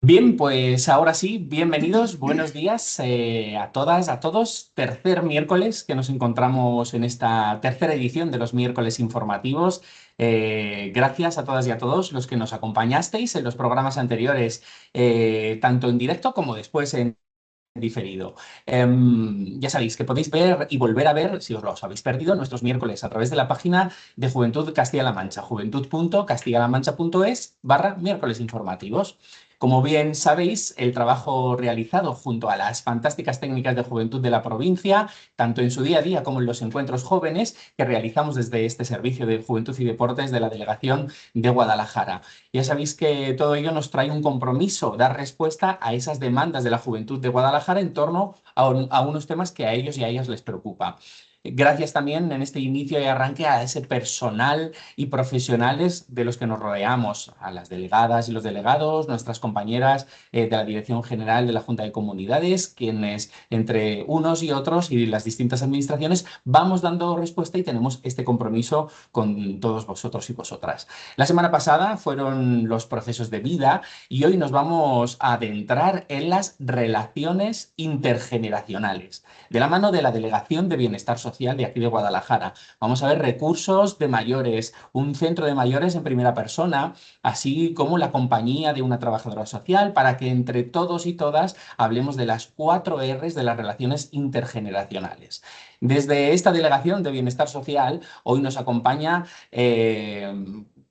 Bien, pues ahora sí, bienvenidos, buenos días a todas, a todos. Tercer miércoles que nos encontramos en esta tercera edición de los miércoles informativos. Gracias a todas y a todos los que nos acompañasteis en los programas anteriores, tanto en directo como después en diferido. Ya sabéis que podéis ver y volver a ver, si os los habéis perdido, nuestros miércoles a través de la página de Juventud Castilla-La Mancha, juventud.castillalamancha.es/miércoles informativos. Como bien sabéis, el trabajo realizado junto a las fantásticas técnicas de juventud de la provincia, tanto en su día a día como en los encuentros jóvenes que realizamos desde este servicio de Juventud y Deportes de la Delegación de Guadalajara. Ya sabéis que todo ello nos trae un compromiso, dar respuesta a esas demandas de la juventud de Guadalajara en torno a unos temas que a ellos y a ellas les preocupa. Gracias también en este inicio y arranque a ese personal y profesionales de los que nos rodeamos, a las delegadas y los delegados, nuestras compañeras de la Dirección General de la Junta de Comunidades, quienes entre unos y otros y las distintas administraciones vamos dando respuesta y tenemos este compromiso con todos vosotros y vosotras. La semana pasada fueron los procesos de vida y hoy nos vamos a adentrar en las relaciones intergeneracionales, de la mano de la Delegación de Bienestar Social de aquí de Guadalajara. Vamos a ver recursos de mayores, un centro de mayores en primera persona, así como la compañía de una trabajadora social, para que entre todos y todas hablemos de las 4 Rs de las relaciones intergeneracionales. Desde esta Delegación de Bienestar Social, hoy nos acompaña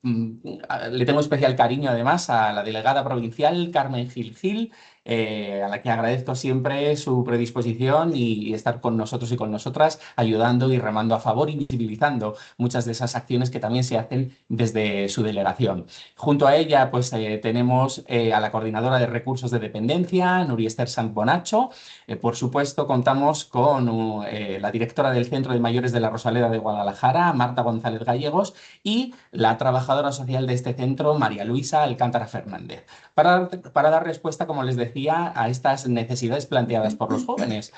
le tengo especial cariño además a la delegada provincial Carmen Gil, a la que agradezco siempre su predisposición y estar con nosotros y con nosotras, ayudando y remando a favor y visibilizando muchas de esas acciones que también se hacen desde su delegación. Junto a ella pues tenemos a la coordinadora de recursos de dependencia, Nuria Esther Sant Bonacho. Por supuesto, contamos con la directora del Centro de Mayores de la Rosaleda de Guadalajara, Marta González Gallegos, y la trabajadora social de este centro, María Luisa Alcántara Fernández, para dar respuesta, como les decía, a estas necesidades planteadas por los jóvenes.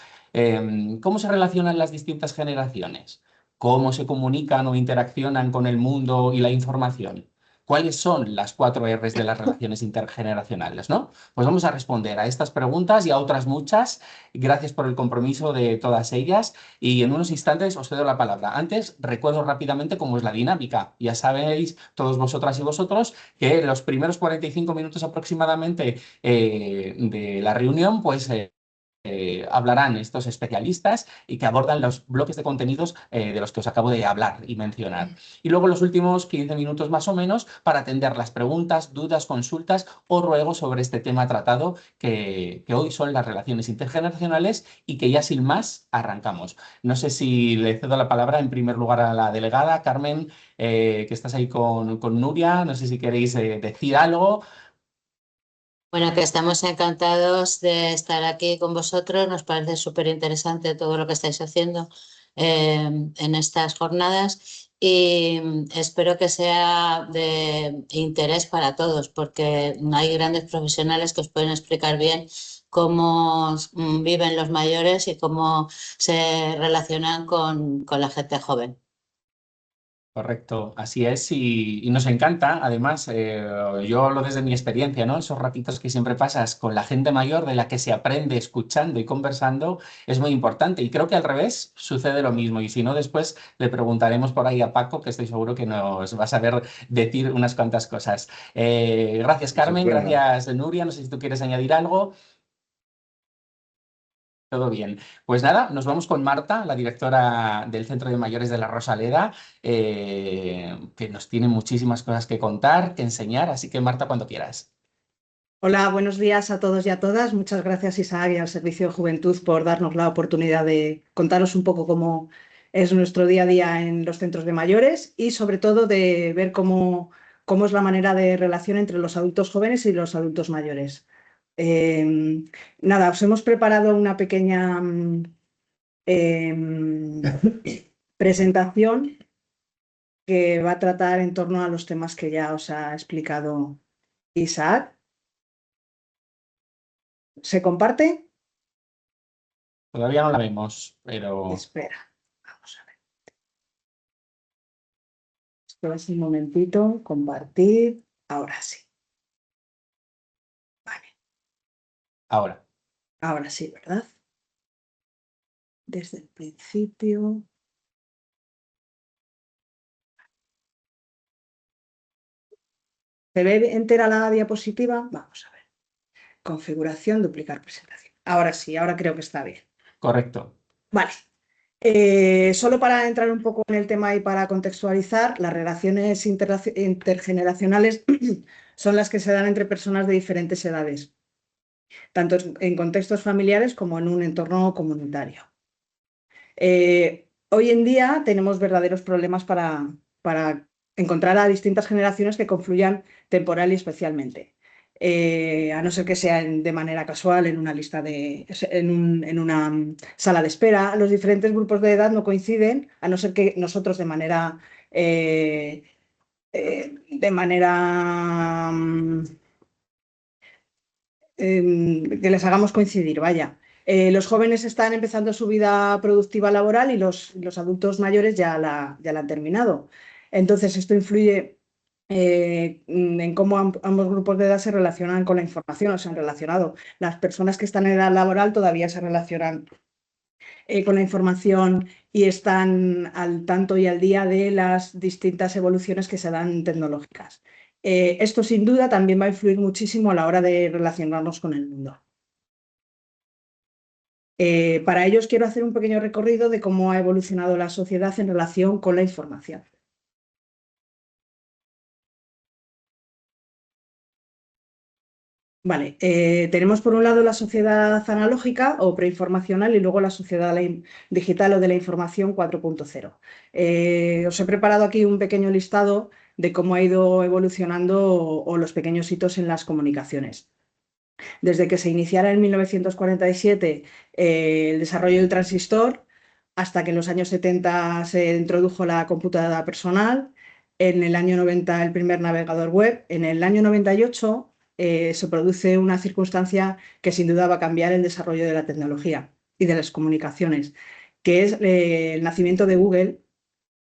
¿Cómo se relacionan las distintas generaciones? ¿Cómo se comunican o interaccionan con el mundo y la información? ¿Cuáles son las 4 Rs de las relaciones intergeneracionales, ¿no? Pues vamos a responder a estas preguntas y a otras muchas. Gracias por el compromiso de todas ellas y en unos instantes os cedo la palabra. Antes, recuerdo rápidamente cómo es la dinámica. Ya sabéis, todos vosotras y vosotros, que los primeros 45 minutos aproximadamente de la reunión, pues hablarán estos especialistas y que abordan los bloques de contenidos de los que os acabo de hablar y mencionar. Y luego los últimos 15 minutos más o menos para atender las preguntas, dudas, consultas o ruegos sobre este tema tratado que hoy son las relaciones intergeneracionales y que ya sin más arrancamos. No sé si le cedo la palabra en primer lugar a la delegada, Carmen, que estás ahí con Nuria. No sé si queréis decir algo. Bueno, que estamos encantados de estar aquí con vosotros. Nos parece súper interesante todo lo que estáis haciendo en estas jornadas y espero que sea de interés para todos porque hay grandes profesionales que os pueden explicar bien cómo viven los mayores y cómo se relacionan con la gente joven. Correcto, así es y nos encanta, además, yo hablo desde mi experiencia, ¿no? Esos ratitos que siempre pasas con la gente mayor de la que se aprende escuchando y conversando es muy importante y creo que al revés sucede lo mismo y si no después le preguntaremos por ahí a Paco que estoy seguro que nos va a saber decir unas cuantas cosas. Gracias Carmen, Estupendo. gracias Nuria, no sé si tú quieres añadir algo. Todo bien. Pues nada, nos vamos con Marta, la directora del Centro de Mayores de la Rosaleda, que nos tiene muchísimas cosas que contar, que enseñar, así que Marta, cuando quieras. Hola, buenos días a todos y a todas. Muchas gracias, Isaac, y al Servicio de Juventud por darnos la oportunidad de contaros un poco cómo es nuestro día a día en los centros de mayores y sobre todo de ver cómo es la manera de relación entre los adultos jóvenes y los adultos mayores. Nada, os hemos preparado una pequeña em, presentación que va a tratar en torno a los temas que ya os ha explicado Isaac. ¿Se comparte? Todavía no la vemos, pero Espera, vamos a ver. Espera un momentito, compartir. Ahora sí. Vale. Ahora. Ahora sí, ¿verdad? Desde el principio. ¿Se ve entera la diapositiva? Vamos a ver. Configuración, duplicar presentación. Ahora sí, ahora creo que está bien. Correcto. Vale. Solo para entrar un poco en el tema y para contextualizar, las relaciones intergeneracionales son las que se dan entre personas de diferentes edades, tanto en contextos familiares como en un entorno comunitario. Hoy en día tenemos verdaderos problemas para encontrar a distintas generaciones que confluyan temporal y especialmente. A no ser que sea de manera casual en una lista en una sala de espera, los diferentes grupos de edad no coinciden, a no ser que nosotros eh, de manera que les hagamos coincidir, vaya. Los jóvenes están empezando su vida productiva laboral y los adultos mayores ya la han terminado. Entonces, esto influye en cómo ambos grupos de edad se relacionan con la información o se han relacionado. Las personas que están en edad laboral todavía se relacionan con la información y están al tanto y al día de las distintas evoluciones que se dan tecnológicas. Esto sin duda también va a influir muchísimo a la hora de relacionarnos con el mundo. Para ello os quiero hacer un pequeño recorrido de cómo ha evolucionado la sociedad en relación con la información. Vale, tenemos por un lado la sociedad analógica o preinformacional y luego la sociedad digital o de la información 4.0. Os he preparado aquí un pequeño listado de cómo ha ido evolucionando o los pequeños hitos en las comunicaciones. Desde que se iniciara en 1947 el desarrollo del transistor hasta que en los años 70 se introdujo la computadora personal, en el año 90 el primer navegador web, en el año 98 se produce una circunstancia que sin duda va a cambiar el desarrollo de la tecnología y de las comunicaciones, que es el nacimiento de Google.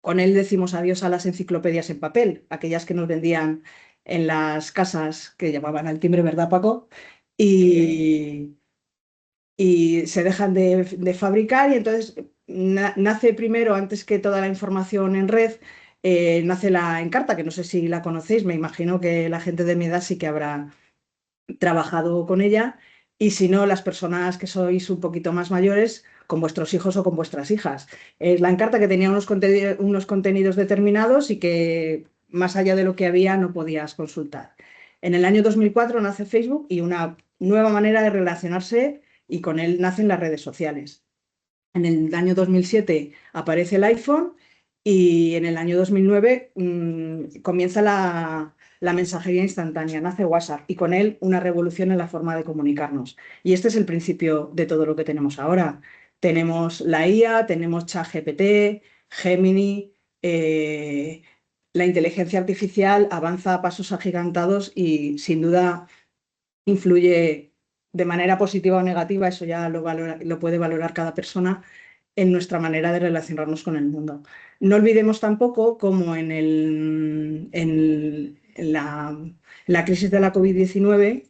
Con él decimos adiós a las enciclopedias en papel, aquellas que nos vendían en las casas que llamaban al timbre, ¿verdad, Paco? Y, y se dejan de fabricar y entonces nace primero, antes que toda la información en red, nace la Encarta, que no sé si la conocéis, me imagino que la gente de mi edad sí que habrá trabajado con ella, y si no, las personas que sois un poquito más mayores, con vuestros hijos o con vuestras hijas. Es la Encarta que tenía unos contenidos determinados y que más allá de lo que había no podías consultar. En el año 2004 nace Facebook y una nueva manera de relacionarse, y con él nacen las redes sociales. En el año 2007 aparece el iPhone y en el año 2009 comienza la mensajería instantánea, nace WhatsApp y con él una revolución en la forma de comunicarnos. Y este es el principio de todo lo que tenemos ahora. Tenemos la IA, tenemos ChatGPT, Gemini, la inteligencia artificial avanza a pasos agigantados y sin duda influye de manera positiva o negativa, eso ya lo puede valorar cada persona, en nuestra manera de relacionarnos con el mundo. No olvidemos tampoco cómo en la crisis de la COVID-19,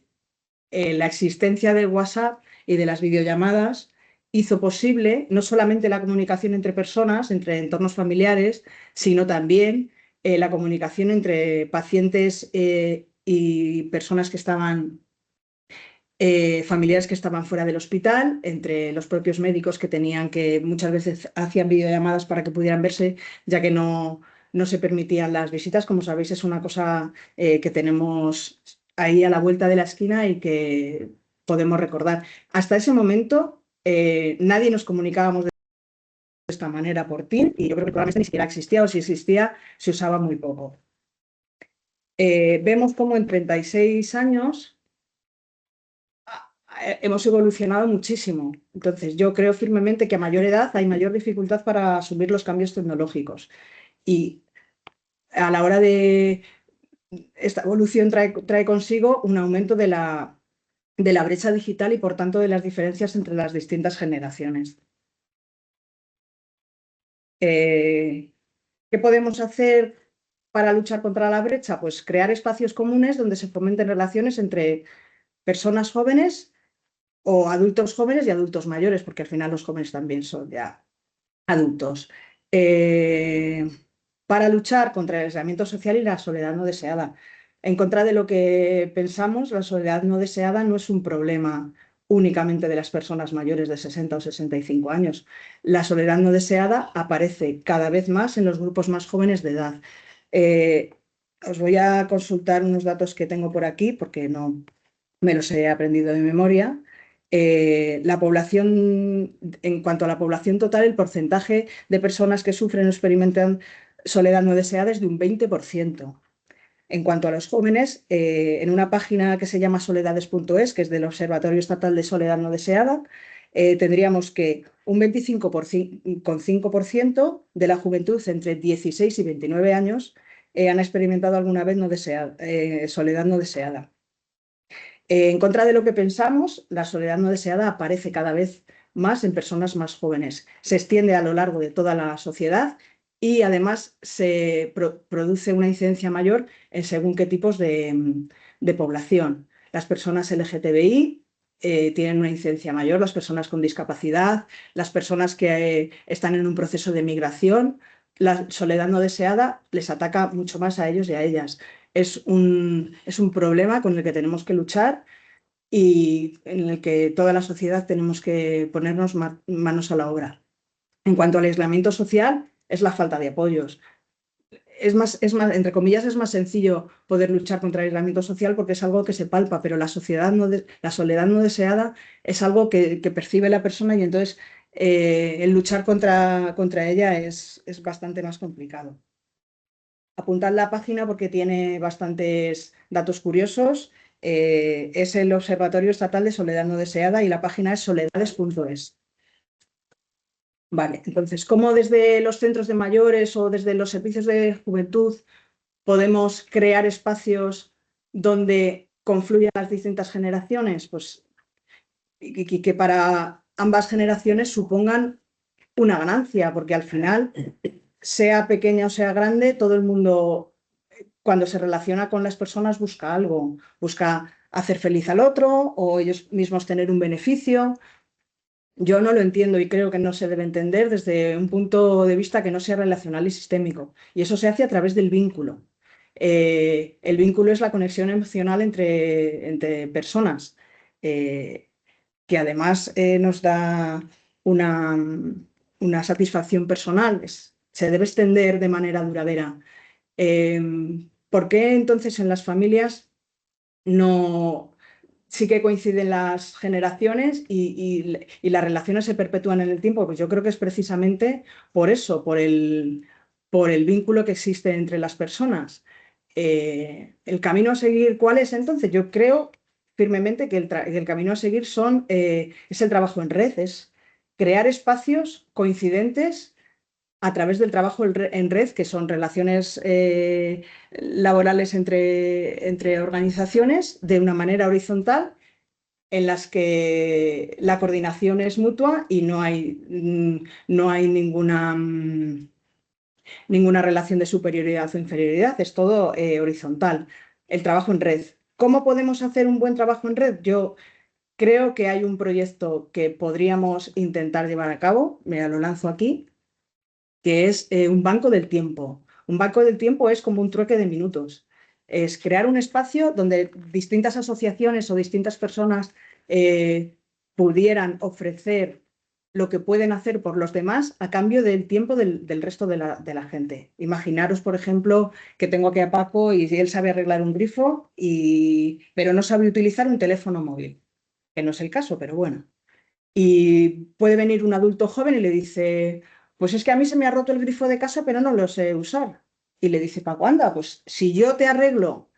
la existencia de WhatsApp y de las videollamadas hizo posible no solamente la comunicación entre personas, entre entornos familiares, sino también la comunicación entre pacientes y personas que estaban familiares que estaban fuera del hospital, entre los propios médicos que tenían que muchas veces hacían videollamadas para que pudieran verse, ya que no se permitían las visitas. Como sabéis, es una cosa que tenemos ahí a la vuelta de la esquina y que podemos recordar. Hasta ese momento nadie nos comunicábamos de esta manera por Teams y yo creo que probablemente ni siquiera existía, o si existía se usaba muy poco. Vemos cómo en 36 años hemos evolucionado muchísimo. Entonces, yo creo firmemente que a mayor edad hay mayor dificultad para asumir los cambios tecnológicos. Y a la hora de esta evolución trae consigo un aumento de la brecha digital y, por tanto, de las diferencias entre las distintas generaciones. ¿Qué podemos hacer para luchar contra la brecha? Pues crear espacios comunes donde se fomenten relaciones entre personas jóvenes o adultos jóvenes y adultos mayores, porque al final los jóvenes también son ya adultos. Para luchar contra el aislamiento social y la soledad no deseada. En contra de lo que pensamos, la soledad no deseada no es un problema únicamente de las personas mayores de 60 o 65 años. La soledad no deseada aparece cada vez más en los grupos más jóvenes de edad. Os voy a consultar unos datos que tengo por aquí porque no me los he aprendido de memoria. La población, en cuanto a la población total, el porcentaje de personas que sufren o experimentan soledad no deseada es de un 20%. En cuanto a los jóvenes, en una página que se llama soledades.es, que es del Observatorio Estatal de Soledad No Deseada, tendríamos que un 25,5% de la juventud entre 16 y 29 años han experimentado alguna vez soledad no deseada. En contra de lo que pensamos, la soledad no deseada aparece cada vez más en personas más jóvenes. Se extiende a lo largo de toda la sociedad y además se produce una incidencia mayor en según qué tipos de población. Las personas LGTBI tienen una incidencia mayor, las personas con discapacidad, las personas que están en un proceso de migración. La soledad no deseada les ataca mucho más a ellos y a ellas. Es un problema con el que tenemos que luchar y en el que toda la sociedad tenemos que ponernos manos a la obra. En cuanto al aislamiento social, es la falta de apoyos. Es más, entre comillas, es más sencillo poder luchar contra el aislamiento social porque es algo que se palpa, pero la soledad no deseada es algo que percibe la persona y entonces el luchar contra ella es bastante más complicado. Apuntad la página porque tiene bastantes datos curiosos. Es el Observatorio Estatal de Soledad No Deseada y la página es soledades.es. Vale, entonces, ¿cómo desde los centros de mayores o desde los servicios de juventud podemos crear espacios donde confluyan las distintas generaciones? Pues y que para ambas generaciones supongan una ganancia, porque al final, sea pequeña o sea grande, todo el mundo, cuando se relaciona con las personas, busca algo, busca hacer feliz al otro o ellos mismos tener un beneficio. Yo no lo entiendo y creo que no se debe entender desde un punto de vista que no sea relacional y sistémico. Y eso se hace a través del vínculo. El vínculo es la conexión emocional entre personas, que además nos da una satisfacción personal. Se debe extender de manera duradera. ¿Por qué entonces en las familias no? Sí que coinciden las generaciones y las relaciones se perpetúan en el tiempo? Pues yo creo que es precisamente por eso, por el vínculo que existe entre las personas. El camino a seguir, ¿cuál es entonces? Yo creo firmemente que el camino a seguir es el trabajo en red, es crear espacios coincidentes a través del trabajo en red, que son relaciones laborales entre organizaciones de una manera horizontal, en las que la coordinación es mutua y no hay ninguna relación de superioridad o inferioridad, es todo horizontal. El trabajo en red. ¿Cómo podemos hacer un buen trabajo en red? Yo creo que hay un proyecto que podríamos intentar llevar a cabo, mira, lo lanzo aquí, que es un banco del tiempo. Un banco del tiempo es como un trueque de minutos. Es crear un espacio donde distintas asociaciones o distintas personas pudieran ofrecer lo que pueden hacer por los demás a cambio del tiempo del resto de la gente. Imaginaros, por ejemplo, que tengo aquí a Paco y él sabe arreglar un grifo, pero no sabe utilizar un teléfono móvil, que no es el caso, pero bueno. Y puede venir un adulto joven y le dice, pues es que a mí se me ha roto el grifo de casa, pero no lo sé usar. Y le dice, Paco, anda, pues si yo te arreglo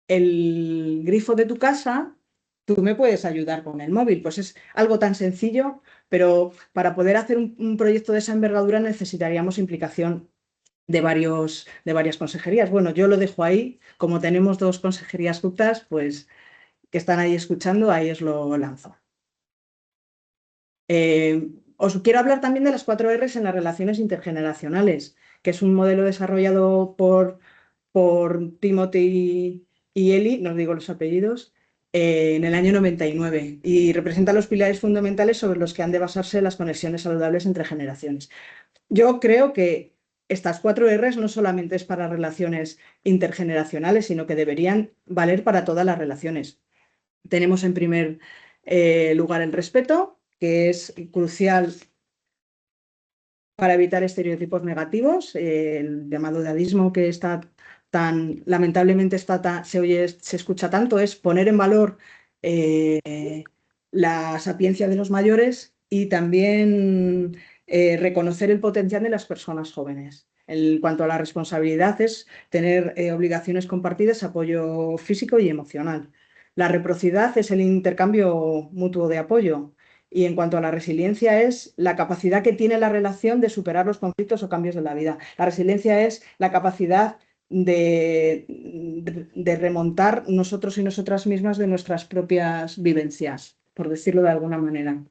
el grifo de tu casa, tú me puedes ayudar con el móvil. Pues es algo tan sencillo, pero para poder hacer un proyecto de esa envergadura necesitaríamos implicación de varias consejerías. Bueno, yo lo dejo ahí. Como tenemos dos consejerías juntas, pues que están ahí escuchando, ahí os lo lanzo. Os quiero hablar también de las 4 Rs en las relaciones intergeneracionales, que es un modelo desarrollado por Timothy y Eli, no os digo los apellidos, en el año 99 y representa los pilares fundamentales sobre los que han de basarse las conexiones saludables entre generaciones. Yo creo que estas 4 Rs no solamente es para relaciones intergeneracionales, sino que deberían valer para todas las relaciones. Tenemos en primer lugar el respeto, que es crucial para evitar estereotipos negativos, el llamado edadismo que está lamentablemente se escucha tanto, es poner en valor la sapiencia de los mayores y también reconocer el potencial de las personas jóvenes. En cuanto a la responsabilidad, es tener obligaciones compartidas, apoyo físico y emocional. La reciprocidad es el intercambio mutuo de apoyo. Y en cuanto a la resiliencia, es la capacidad que tiene la relación de superar los conflictos o cambios de la vida. La resiliencia es la capacidad de remontar nosotros y nosotras mismas de nuestras propias vivencias, por decirlo de alguna manera.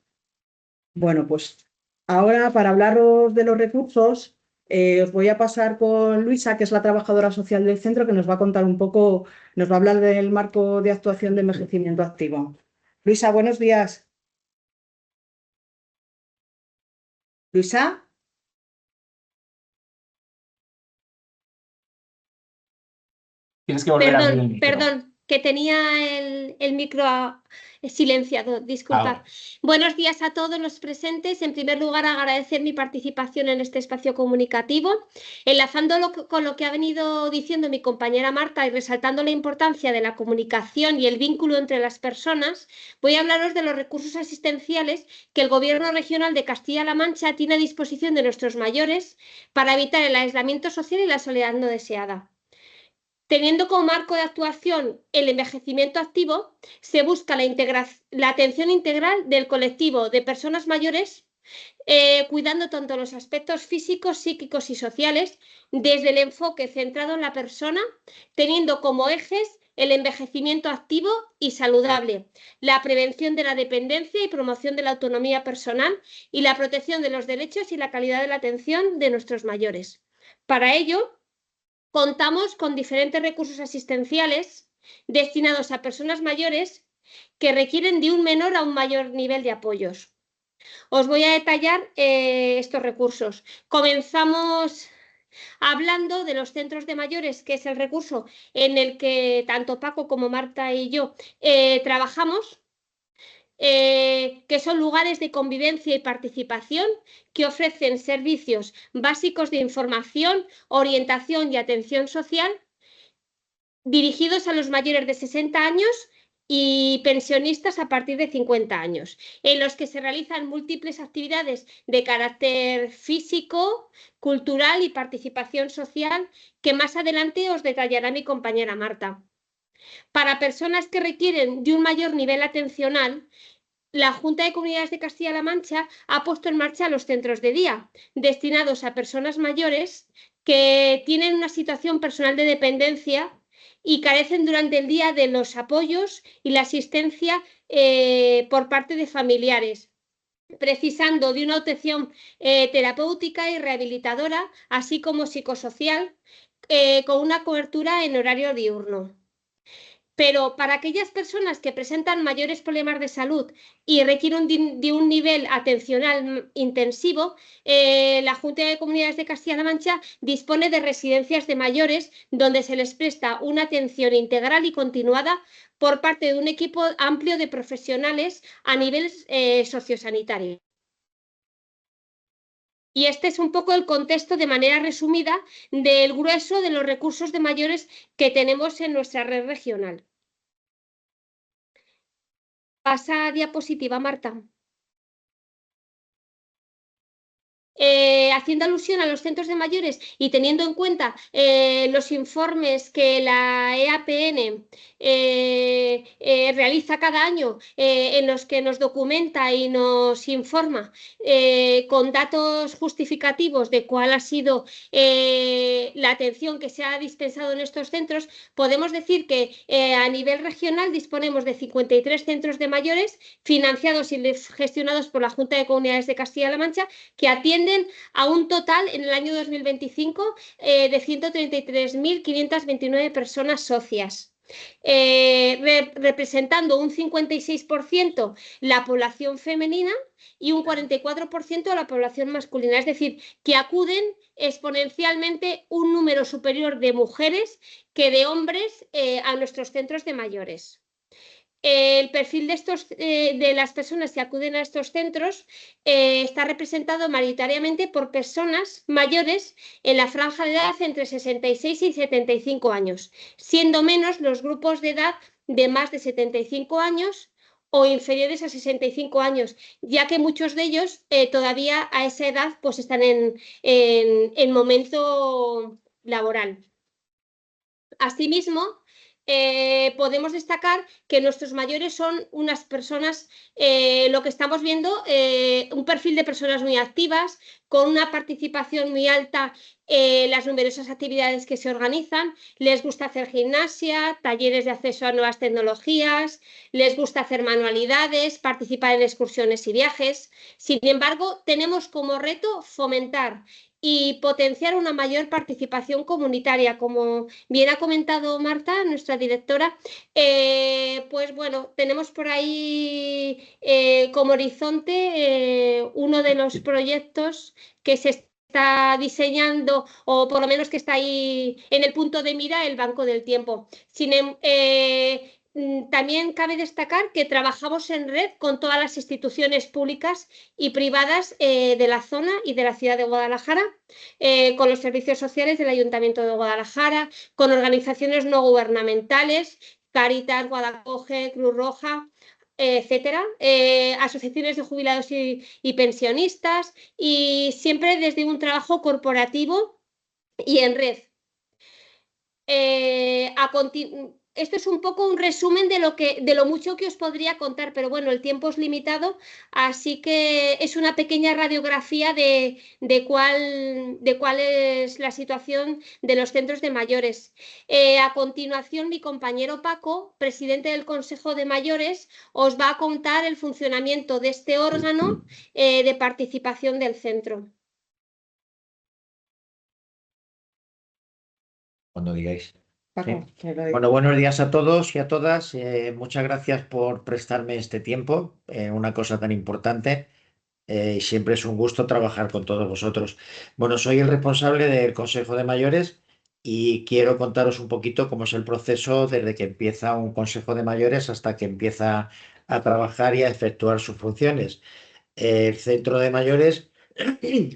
Bueno, pues ahora para hablaros de los recursos, os voy a pasar con Luisa, que es la trabajadora social del centro, que nos va a contar un poco, nos va a hablar del marco de actuación de envejecimiento activo. Luisa, buenos días. Luisa. Tienes que volver a abrir el micro. Perdón, que tenía el micro silenciado, disculpad. Buenos días a todos los presentes. En primer lugar, agradecer mi participación en este espacio comunicativo. Enlazándolo con lo que ha venido diciendo mi compañera Marta y resaltando la importancia de la comunicación y el vínculo entre las personas, voy a hablaros de los recursos asistenciales que el Gobierno Regional de Castilla-La Mancha tiene a disposición de nuestros mayores para evitar el aislamiento social y la soledad no deseada. Teniendo como marco de actuación el envejecimiento activo, se busca la atención integral del colectivo de personas mayores, cuidando tanto los aspectos físicos, psíquicos y sociales, desde el enfoque centrado en la persona, teniendo como ejes el envejecimiento activo y saludable, la prevención de la dependencia y promoción de la autonomía personal y la protección de los derechos y la calidad de la atención de nuestros mayores. Para ello, contamos con diferentes recursos asistenciales destinados a personas mayores que requieren de un menor a un mayor nivel de apoyos. Os voy a detallar estos recursos. Comenzamos hablando de los centros de mayores, que es el recurso en el que tanto Paco como Marta y yo trabajamos. Que son lugares de convivencia y participación que ofrecen servicios básicos de información, orientación y atención social dirigidos a los mayores de 60 años y pensionistas a partir de 50 años, en los que se realizan múltiples actividades de carácter físico, cultural y participación social que más adelante os detallará mi compañera Marta. Para personas que requieren de un mayor nivel atencional, la Junta de Comunidades de Castilla-La Mancha ha puesto en marcha los centros de día, destinados a personas mayores que tienen una situación personal de dependencia y carecen durante el día de los apoyos y la asistencia por parte de familiares, precisando de una atención terapéutica y rehabilitadora, así como psicosocial, con una cobertura en horario diurno. Pero para aquellas personas que presentan mayores problemas de salud y requieren de un nivel atencional intensivo, la Junta de Comunidades de Castilla-La Mancha dispone de residencias de mayores donde se les presta una atención integral y continuada por parte de un equipo amplio de profesionales a nivel sociosanitario. Y este es un poco el contexto de manera resumida del grueso de los recursos de mayores que tenemos en nuestra red regional. Pasa a diapositiva, Marta. Haciendo alusión a los centros de mayores y teniendo en cuenta los informes que la EAPN realiza cada año, en los que nos documenta y nos informa con datos justificativos de cuál ha sido la atención que se ha dispensado en estos centros, podemos decir que a nivel regional disponemos de 53 centros de mayores financiados y gestionados por la Junta de Comunidades de Castilla-La Mancha, que atienden a un total en el año 2025 de 133.529 personas socias. representando un 56% la población femenina y un 44% la población masculina. Es decir, que acuden exponencialmente un número superior de mujeres que de hombres a nuestros centros de mayores. El perfil de las personas que acuden a estos centros está representado mayoritariamente por personas mayores en la franja de edad entre 66 y 75 años, siendo menos los grupos de edad de más de 75 años o inferiores a 65 años, ya que muchos de ellos todavía a esa edad pues están en momento laboral. Asimismo, podemos destacar que nuestros mayores son unas personas, lo que estamos viendo, un perfil de personas muy activas, con una participación muy alta en las numerosas actividades que se organizan. Les gusta hacer gimnasia, talleres de acceso a nuevas tecnologías, les gusta hacer manualidades, participar en excursiones y viajes. Sin embargo, tenemos como reto fomentar y potenciar una mayor participación comunitaria. Como bien ha comentado Marta, nuestra directora, pues bueno, tenemos por ahí como horizonte uno de los proyectos que se está diseñando, o por lo menos que está ahí en el punto de mira, el Banco del Tiempo. También cabe destacar que trabajamos en red con todas las instituciones públicas y privadas de la zona y de la ciudad de Guadalajara, con los servicios sociales del Ayuntamiento de Guadalajara, con organizaciones no gubernamentales, Cáritas, Guadacoge, Cruz Roja, etcétera, asociaciones de jubilados y pensionistas, y siempre desde un trabajo corporativo y en red. Esto es un poco un resumen de lo mucho que os podría contar, pero bueno, el tiempo es limitado, así que es una pequeña radiografía de cuál es la situación de los centros de mayores. A continuación, mi compañero Paco, presidente del Consejo de Mayores, os va a contar el funcionamiento de este órgano de participación del centro. Cuando digáis. Paco, Sí. Bueno, buenos días a todos y a todas. Muchas gracias por prestarme este tiempo, una cosa tan importante. Siempre es un gusto trabajar con todos vosotros. Bueno, soy el responsable del Consejo de Mayores y quiero contaros un poquito cómo es el proceso desde que empieza un Consejo de Mayores hasta que empieza a trabajar y a efectuar sus funciones. El Centro de Mayores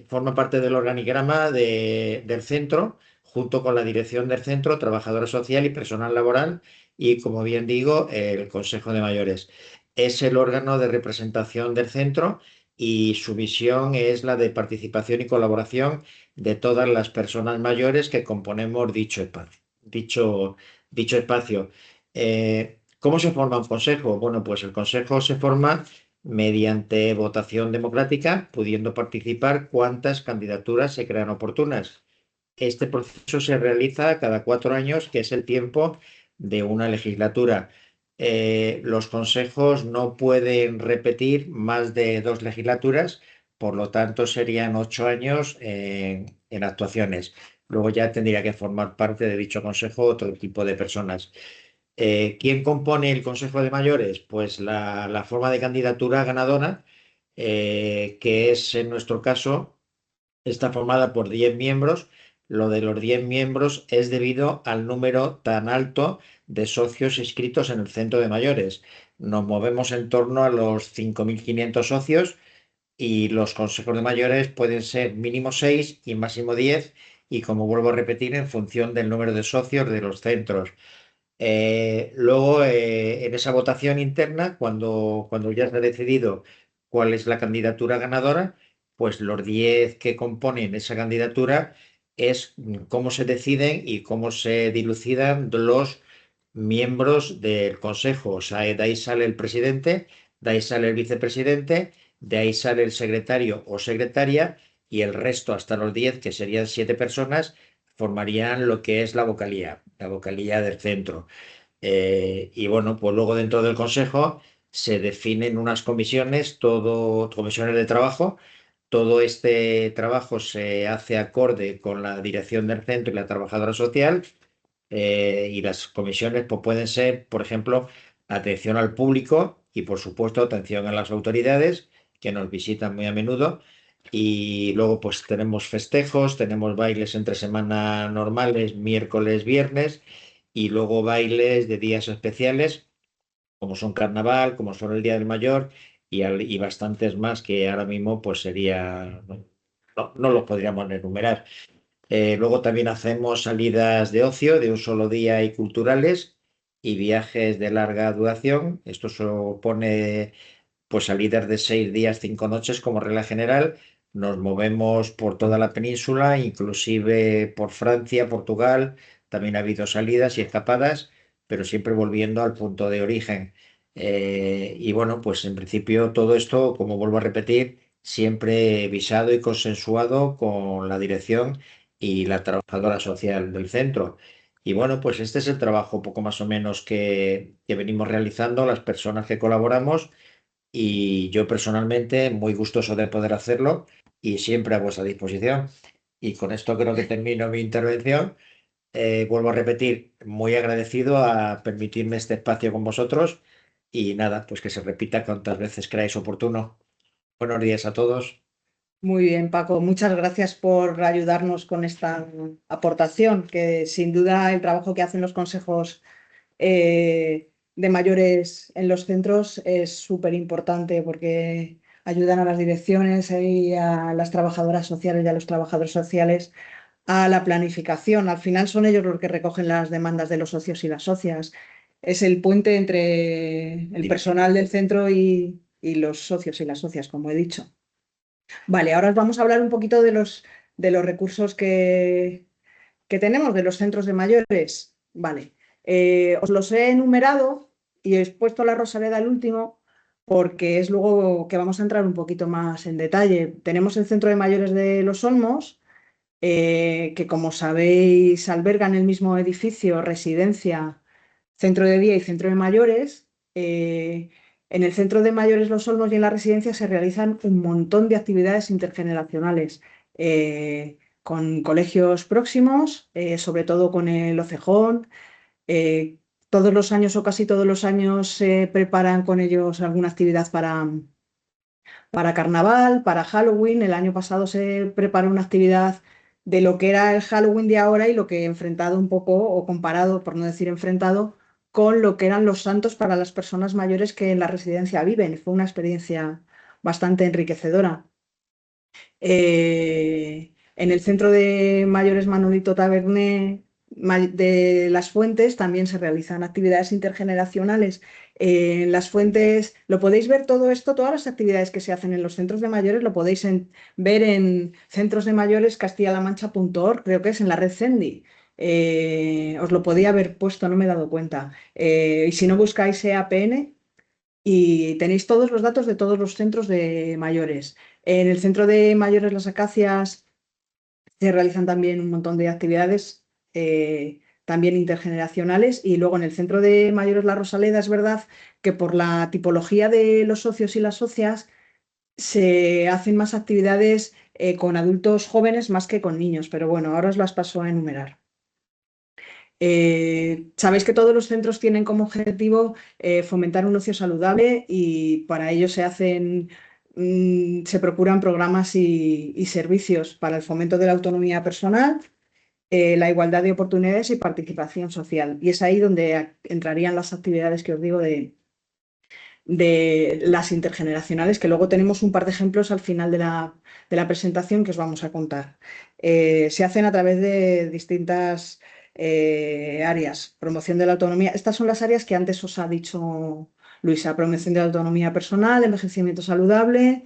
forma parte del organigrama del centro, junto con la dirección del centro, trabajadora social y personal laboral, y como bien digo, el Consejo de Mayores. Es el órgano de representación del centro y su misión es la de participación y colaboración de todas las personas mayores que componemos dicho espacio. ¿Cómo se forma un consejo? Bueno, pues el consejo se forma mediante votación democrática, pudiendo participar cuantas candidaturas se crean oportunas. Este proceso se realiza cada 4 años, que es el tiempo de una legislatura. Los consejos no pueden repetir más de 2 legislaturas, por lo tanto serían 8 años en actuaciones. Luego ya tendría que formar parte de dicho consejo otro tipo de personas. ¿Quién compone el Consejo de Mayores? Pues la forma de candidatura ganadora, que es en nuestro caso, está formada por 10 miembros. Lo de los 10 miembros es debido al número tan alto de socios inscritos en el Centro de Mayores. Nos movemos en torno a los 5.500 socios y los consejos de mayores pueden ser mínimo 6 y máximo 10, y como vuelvo a repetir, en función del número de socios de los centros. Luego, en esa votación interna, cuando ya se ha decidido cuál es la candidatura ganadora, pues los 10 que componen esa candidatura es cómo se deciden y cómo se dilucidan los miembros del consejo. O sea, de ahí sale el presidente, de ahí sale el vicepresidente, de ahí sale el secretario o secretaria, y el resto, hasta los 10, que serían 7 personas, formarían lo que es la vocalía del centro. Y bueno, pues luego dentro del consejo se definen unas comisiones, comisiones de trabajo. Todo este trabajo se hace acorde con la dirección del centro y la trabajadora social, Y las comisiones pues, pueden ser, por ejemplo, atención al público y, por supuesto, atención a las autoridades que nos visitan muy a menudo. Y luego pues tenemos festejos, tenemos bailes entre semana normales, miércoles, viernes, y luego bailes de días especiales, como son carnaval, como son el Día del Mayor y bastantes más que ahora mismo pues sería, no los podríamos enumerar. Luego también hacemos salidas de ocio de un solo día y culturales y viajes de larga duración. Esto supone pues salidas de 6 días, 5 noches como regla general. Nos movemos por toda la península, inclusive por Francia, Portugal. También ha habido salidas y escapadas, pero siempre volviendo al punto de origen. Y bueno, pues en principio todo esto, como vuelvo a repetir, siempre visado y consensuado con la dirección y la trabajadora social del centro. Y bueno, pues este es el trabajo poco más o menos que venimos realizando las personas que colaboramos y yo personalmente muy gustoso de poder hacerlo y siempre a vuestra disposición. Y con esto creo que termino mi intervención. Vuelvo a repetir, muy agradecido a permitirme este espacio con vosotros y nada, pues que se repita cuantas veces creáis oportuno. Buenos días a todos. Muy bien, Paco, muchas gracias por ayudarnos con esta aportación, que sin duda el trabajo que hacen los consejos de mayores en los centros es súper importante porque ayudan a las direcciones y a las trabajadoras sociales y a los trabajadores sociales a la planificación. Al final son ellos los que recogen las demandas de los socios y las socias. Es el puente entre el personal del centro y los socios y las socias, como he dicho. Vale, ahora os vamos a hablar un poquito de los recursos que tenemos, de los centros de mayores. Vale, os los he enumerado y he puesto la Rosaleda al último porque es luego que vamos a entrar un poquito más en detalle. Tenemos el Centro de Mayores de Los Olmos, que como sabéis alberga en el mismo edificio residencia, centro de día y centro de mayores. En el centro de mayores Los Olmos y en la residencia se realizan un montón de actividades intergeneracionales con colegios próximos, sobre todo con el Ocejón. Eh, todos los años o casi todos los años se preparan con ellos alguna actividad para carnaval, para Halloween. El año pasado se preparó una actividad de lo que era el Halloween de ahora y lo que enfrentado un poco, o comparado, por no decir enfrentado, con lo que eran los santos para las personas mayores que en la residencia viven. Fue una experiencia bastante enriquecedora. En el centro de mayores Manolito Taberné de Las Fuentes también se realizan actividades intergeneracionales. En Las Fuentes lo podéis ver todo esto, todas las actividades que se hacen en los centros de mayores lo podéis ver en centros de mayores castilla-la-mancha.org, creo que es en la red Cendi. Os lo podía haber puesto, no me he dado cuenta. Y si no buscáis EAPN, y tenéis todos los datos de todos los centros de mayores. En el centro de mayores Las Acacias se realizan también un montón de actividades, también intergeneracionales, y luego en el centro de mayores La Rosaleda es verdad que por la tipología de los socios y las socias se hacen más actividades con adultos jóvenes más que con niños, pero bueno, ahora os las paso a enumerar. Sabéis que todos los centros tienen como objetivo fomentar un ocio saludable y para ello se procuran programas y servicios para el fomento de la autonomía personal, la igualdad de oportunidades y participación social. Y es ahí donde entrarían las actividades que os digo de las intergeneracionales, que luego tenemos un par de ejemplos al final de la presentación que os vamos a contar. Se hacen a través de distintas áreas. Promoción de la autonomía. Estas son las áreas que antes os ha dicho Luisa. Promoción de la autonomía personal, envejecimiento saludable,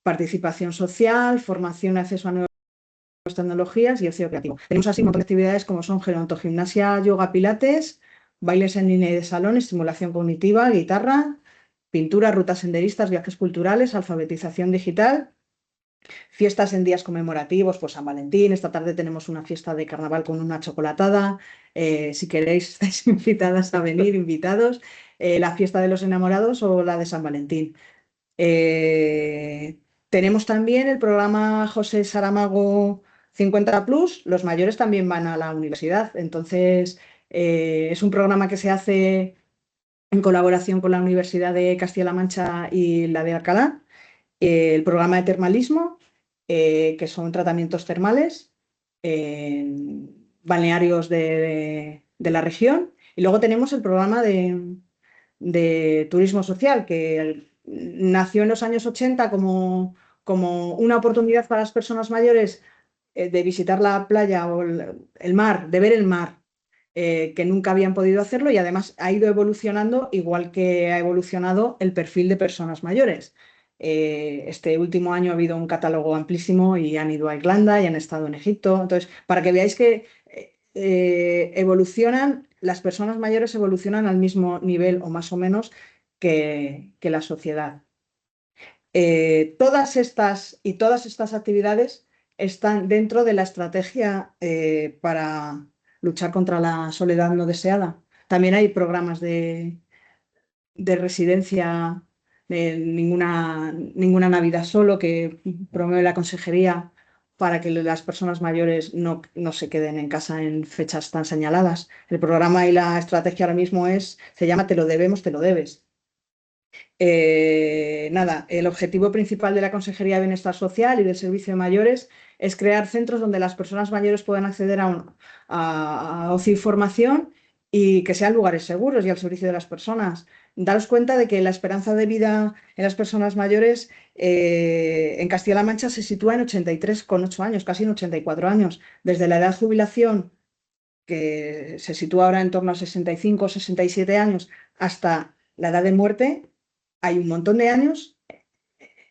participación social, formación y acceso a nuevas tecnologías y ocio creativo. Tenemos así un montón de actividades como son gerontogimnasia, yoga, pilates, bailes en línea y de salón, estimulación cognitiva, guitarra, pintura, rutas senderistas, viajes culturales, alfabetización digital, fiestas en días conmemorativos, pues San Valentín. Esta tarde tenemos una fiesta de carnaval con una chocolatada. Si queréis, estáis invitadas a venir, invitados. La fiesta de los enamorados o la de San Valentín. Tenemos también el programa José Saramago 50+. Los mayores también van a la universidad. Entonces, Es un programa que se hace en colaboración con la Universidad de Castilla-La Mancha y la de Alcalá. El programa de termalismo, que son tratamientos termales en balnearios de la región. Y luego tenemos el programa de turismo social, que nació en los años 80 como una oportunidad para las personas mayores de visitar la playa o el mar, de ver el mar, que nunca habían podido hacerlo, y además ha ido evolucionando igual que ha evolucionado el perfil de personas mayores. Este último año ha habido un catálogo amplísimo y han ido a Irlanda y han estado en Egipto. Entonces, para que veáis que las personas mayores evolucionan al mismo nivel o más o menos que la sociedad. Todas estas actividades están dentro de la estrategia para luchar contra la soledad no deseada. También hay programas de residencia, de ninguna Navidad solo, que promueve la consejería para que las personas mayores no se queden en casa en fechas tan señaladas. El programa y la estrategia ahora mismo se llama Te lo debemos, te lo debes. Nada, el objetivo principal de la Consejería de Bienestar Social y del Servicio de Mayores es crear centros donde las personas mayores puedan acceder a ocio y formación, y que sean lugares seguros y al servicio de las personas. Daros cuenta de que la esperanza de vida en las personas mayores en Castilla-La Mancha se sitúa en 83,8 años, casi en 84 años. Desde la edad de jubilación, que se sitúa ahora en torno a 65 o 67 años, hasta la edad de muerte, hay un montón de años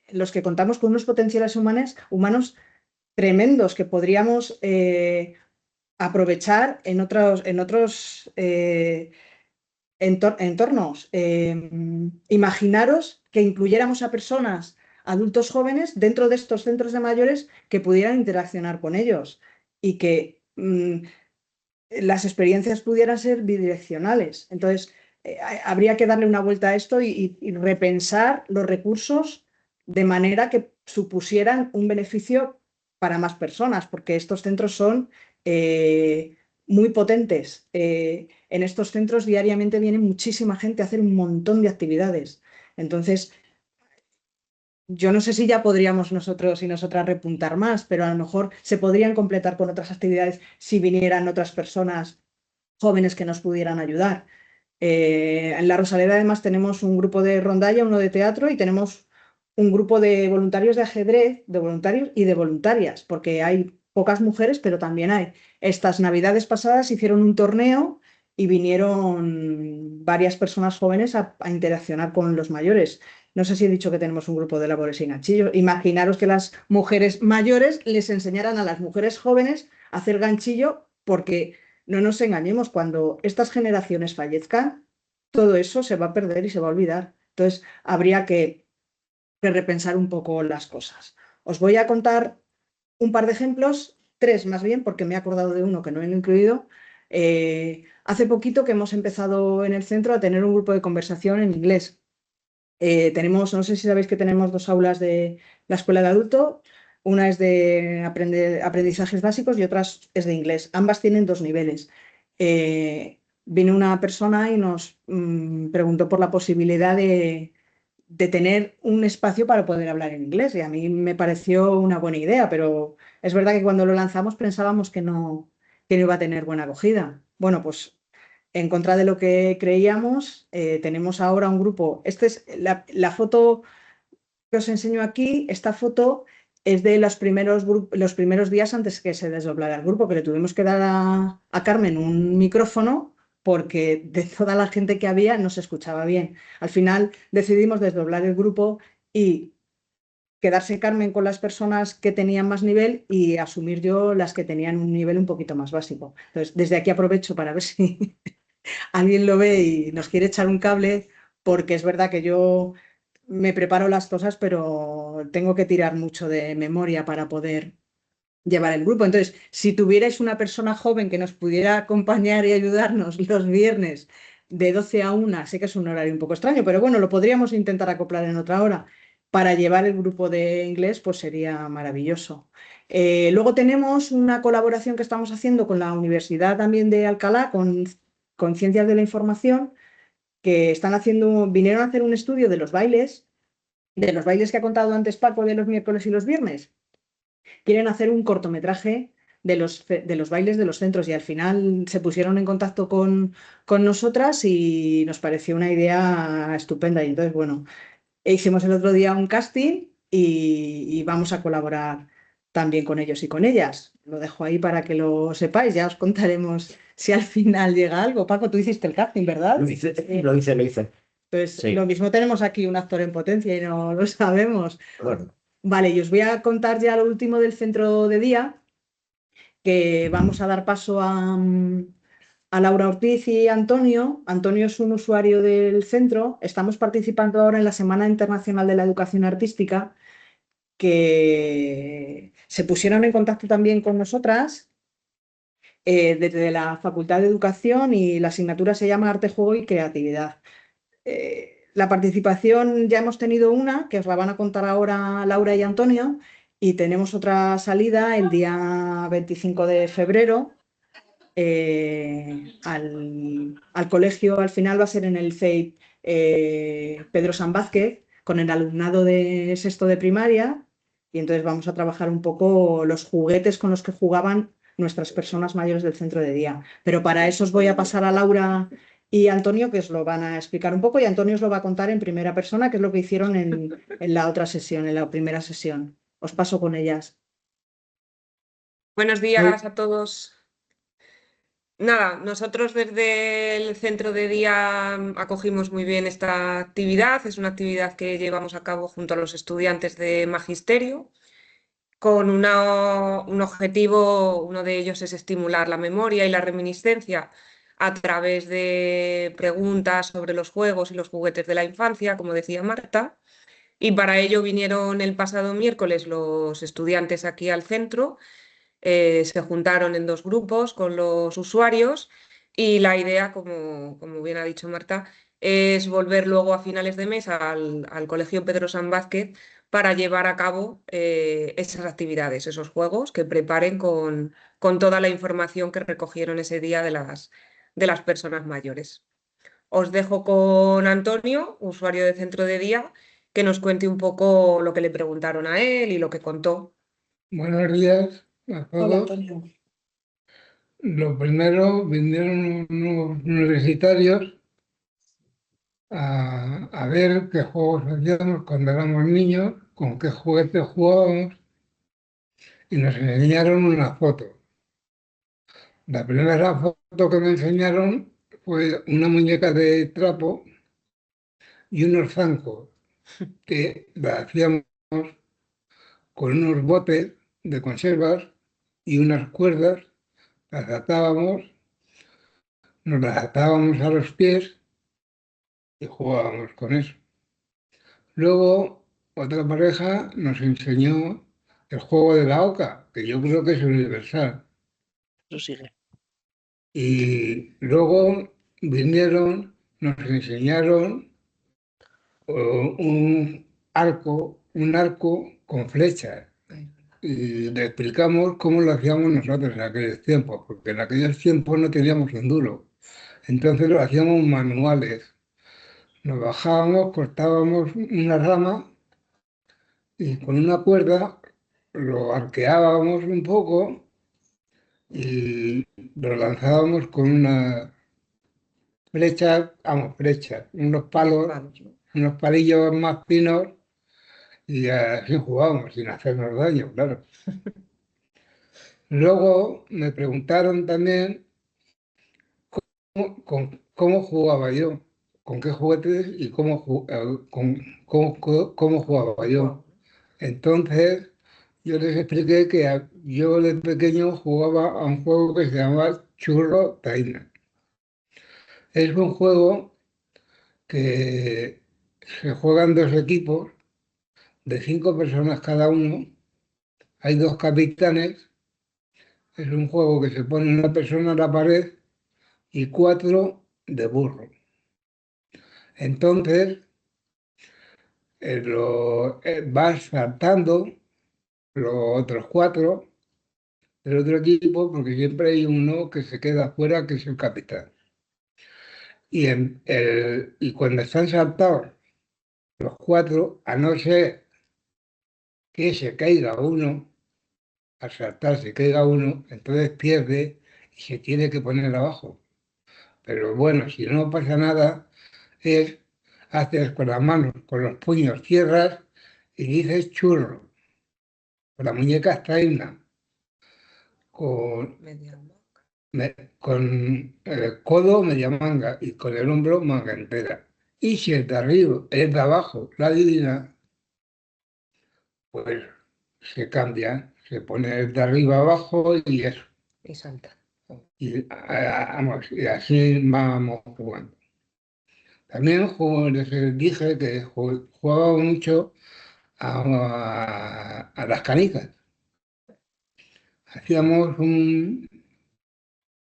en los que contamos con unos potenciales humanos tremendos que podríamos aprovechar en otros entornos. Imaginaros que incluyéramos a personas, adultos jóvenes, dentro de estos centros de mayores, que pudieran interaccionar con ellos y que las experiencias pudieran ser bidireccionales. Entonces, habría que darle una vuelta a esto y repensar los recursos de manera que supusieran un beneficio para más personas, porque estos centros son muy potentes. En estos centros diariamente viene muchísima gente a hacer un montón de actividades. Entonces, yo no sé si ya podríamos nosotros y nosotras repuntar más, pero a lo mejor se podrían completar con otras actividades si vinieran otras personas jóvenes que nos pudieran ayudar. En La Rosaleda además tenemos un grupo de rondalla, uno de teatro, y tenemos un grupo de voluntarios de ajedrez, de voluntarios y de voluntarias, porque hay pocas mujeres, pero también hay. Estas Navidades pasadas hicieron un torneo y vinieron varias personas jóvenes a interaccionar con los mayores. No sé si he dicho que tenemos un grupo de labores sin ganchillo. Imaginaros que las mujeres mayores les enseñaran a las mujeres jóvenes a hacer ganchillo, porque no nos engañemos, cuando estas generaciones fallezcan, todo eso se va a perder y se va a olvidar. Entonces, habría que repensar un poco las cosas. Os voy a contar un par de ejemplos, tres más bien, porque me he acordado de uno que no he incluido. Hace poquito que hemos empezado en el centro a tener un grupo de conversación en inglés. No sé si sabéis que tenemos dos aulas de la escuela de adulto. Una es de aprendizajes básicos y otra es de inglés. Ambas tienen 2 niveles. Vino una persona y nos preguntó por la posibilidad de tener un espacio para poder hablar en inglés, y a mí me pareció una buena idea, pero es verdad que cuando lo lanzamos pensábamos que no iba a tener buena acogida. Bueno, pues en contra de lo que creíamos, tenemos ahora un grupo. Esta es la foto que os enseño aquí. Esta foto es de los primeros días antes que se desdoblara el grupo, que le tuvimos que dar a Carmen un micrófono porque de toda la gente que había no se escuchaba bien. Al final decidimos desdoblar el grupo y quedarse Carmen con las personas que tenían más nivel y asumir yo las que tenían un nivel un poquito más básico. Entonces, desde aquí aprovecho para ver si alguien lo ve y nos quiere echar un cable, porque es verdad que yo me preparo las cosas, pero tengo que tirar mucho de memoria para poder llevar el grupo. Entonces, si tuvierais una persona joven que nos pudiera acompañar y ayudarnos los viernes de 12 a 1, sé que es un horario un poco extraño, pero bueno, lo podríamos intentar acoplar en otra hora para llevar el grupo de inglés, pues sería maravilloso. Luego tenemos una colaboración que estamos haciendo con la Universidad también de Alcalá, con con Ciencias de la Información, que vinieron a hacer un estudio de los bailes que ha contado antes Paco de los miércoles y los viernes. Quieren hacer un cortometraje de los bailes de los centros y al final se pusieron en contacto con nosotras y nos pareció una idea estupenda. Y entonces, bueno, hicimos el otro día un casting y vamos a colaborar también con ellos y con ellas. Lo dejo ahí para que lo sepáis, ya os contaremos si al final llega algo. Paco, tú hiciste el casting, ¿verdad? Lo hice. Pues Sí. lo mismo tenemos aquí un actor en potencia y no lo sabemos. Bueno, Vale, y os voy a contar ya lo último del centro de día, que vamos a dar paso a Laura Ortiz y Antonio. Antonio es un usuario del centro. Estamos participando ahora en la Semana Internacional de la Educación Artística, que se pusieron en contacto también con nosotras desde la Facultad de Educación y la asignatura se llama Arte, Juego y Creatividad. La participación ya hemos tenido una, que os la van a contar ahora Laura y Antonio, y tenemos otra salida el día 25 de febrero al colegio. Al final va a ser en el CEIP Pedro San Vázquez, con el alumnado de sexto de primaria, y entonces vamos a trabajar un poco los juguetes con los que jugaban nuestras personas mayores del centro de día. Pero para eso os voy a pasar a Laura y Antonio, que os lo van a explicar un poco, y Antonio os lo va a contar en primera persona, que es lo que hicieron en la otra sesión, en la primera sesión. Os paso con ellas. Buenos días a todos. Nada, nosotros desde el centro de día acogimos muy bien esta actividad. Es una actividad que llevamos a cabo junto a los estudiantes de magisterio, con un objetivo. Uno de ellos es estimular la memoria y la reminiscencia a través de preguntas sobre los juegos y los juguetes de la infancia, como decía Marta. Y para ello vinieron el pasado miércoles los estudiantes aquí al centro. Se juntaron en 2 grupos con los usuarios y la idea, como bien ha dicho Marta, es volver luego a finales de mes al Colegio Pedro San Vázquez para llevar a cabo esas actividades, esos juegos que preparen con toda la información que recogieron ese día de las personas mayores. Os dejo con Antonio, usuario de centro de día, que nos cuente un poco lo que le preguntaron a él y lo que contó. Buenos días a Hola, todos. Antonio. Lo primero, vinieron unos universitarios a ver qué juegos hacíamos cuando éramos niños, con qué juguetes jugábamos, y nos enseñaron una foto. La primera foto que me enseñaron fue una muñeca de trapo y unos zancos que la hacíamos con unos botes de conservas y unas cuerdas, las atábamos, nos las atábamos a los pies y jugábamos con eso. Luego, otra pareja nos enseñó el juego de la oca, que yo creo que es universal. Eso sigue. Y luego vinieron, nos enseñaron un arco con flechas. Y le explicamos cómo lo hacíamos nosotros en aquellos tiempos, porque en aquellos tiempos no teníamos un duro. Entonces lo hacíamos manuales. Nos bajábamos, cortábamos una rama y con una cuerda lo arqueábamos un poco y lo lanzábamos con una flecha, unos palos, unos palillos más finos y así jugábamos sin hacernos daño, claro. Luego me preguntaron también cómo jugaba yo, con qué juguetes y cómo jugaba yo. Entonces yo les expliqué que yo de pequeño jugaba a un juego que se llamaba Churro Taina. Es un juego que se juegan 2 equipos de 5 personas cada uno. Hay 2 capitanes. Es un juego que se pone una persona a la pared y 4 de burro. Entonces vas saltando los otros 4 del otro equipo porque siempre hay uno que se queda afuera, que es el capitán. y cuando están saltados los 4, a no ser que se caiga uno, al saltar se caiga uno, entonces pierde y se tiene que poner abajo. Pero bueno, si no pasa nada, haces con las manos, con los puños, cierras y dices churro. Con la muñeca extraída, con el codo media manga y con el hombro manga entera. Y si el de arriba, el de abajo, la divina, pues se cambia, se pone el de arriba abajo y eso. Y salta. Y así vamos jugando. También les dije que jugaba mucho a las canicas. Hacíamos un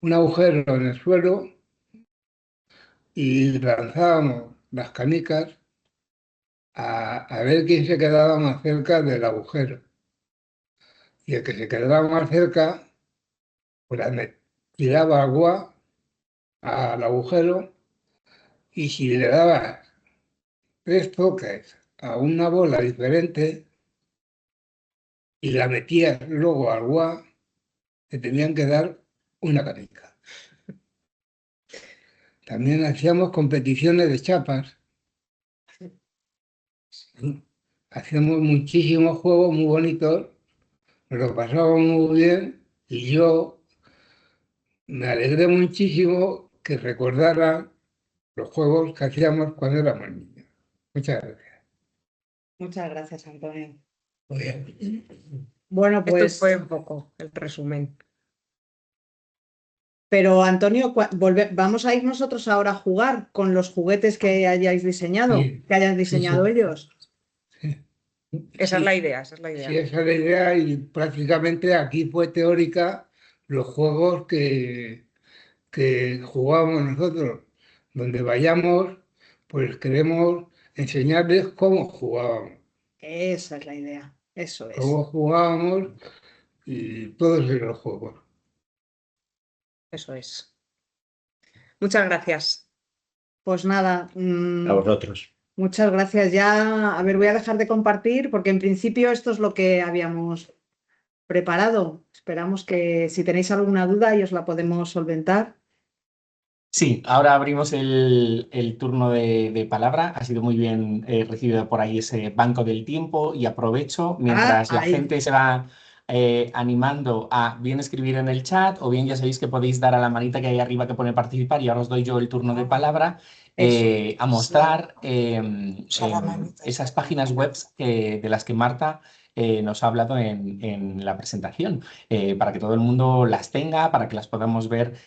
agujero en el suelo y lanzábamos las canicas a ver quién se quedaba más cerca del agujero. Y el que se quedaba más cerca, pues tiraba agua al agujero y si le dabas 3 toques a una bola diferente y la metías luego al agua, te tenían que dar una canica. También hacíamos competiciones de chapas. Hacíamos muchísimos juegos muy bonitos, nos lo pasábamos muy bien y yo me alegré muchísimo que recordara los juegos que hacíamos cuando éramos niños. Muchas gracias. Muchas gracias, Antonio. Muy bien. Bueno, Esto pues, fue un poco el resumen. pero Antonio, vamos a ir nosotros ahora a jugar con los juguetes que hayáis diseñado, Sí. que hayan diseñado Sí. ellos. Esa es Sí. la idea, esa es la idea. Sí, esa es la idea y prácticamente aquí fue teórica los juegos que jugábamos nosotros. Donde vayamos, pues queremos enseñarles cómo jugábamos. Esa es la idea, eso es. Cómo jugábamos y todos los juegos. Eso es. Muchas gracias. Pues nada, A vosotros. muchas gracias. Ya, a ver, voy a dejar de compartir porque en principio esto es lo que habíamos preparado. Esperamos que si tenéis alguna duda y os la podemos solventar. Sí, ahora abrimos el turno de palabra. Ha sido muy bien recibido por ahí ese banco del tiempo y aprovecho mientras la ahí. gente se va animando a bien escribir en el chat o bien ya sabéis que podéis dar a la manita que hay arriba que pone participar y ahora os doy yo el turno de palabra a mostrar esas páginas web de las que Marta nos ha hablado en la presentación, para que todo el mundo las tenga, para que las podamos ver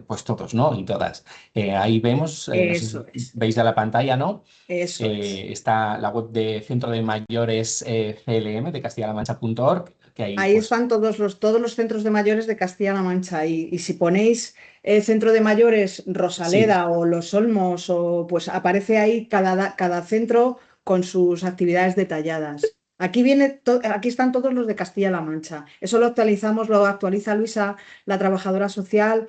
pues todos, ¿no? Y todas. Ahí vemos, no sé si Eso es. veis a la pantalla, ¿no? Eso es. Está la web de Centro de Mayores CLM de castilla-la-mancha.org. Ahí están todos los centros de mayores de Castilla-La Mancha y si ponéis el centro de mayores Rosaleda o Los Olmos, pues aparece ahí cada centro con sus actividades detalladas. Aquí están todos los de Castilla-La Mancha. Eso lo actualiza Luisa, la trabajadora social,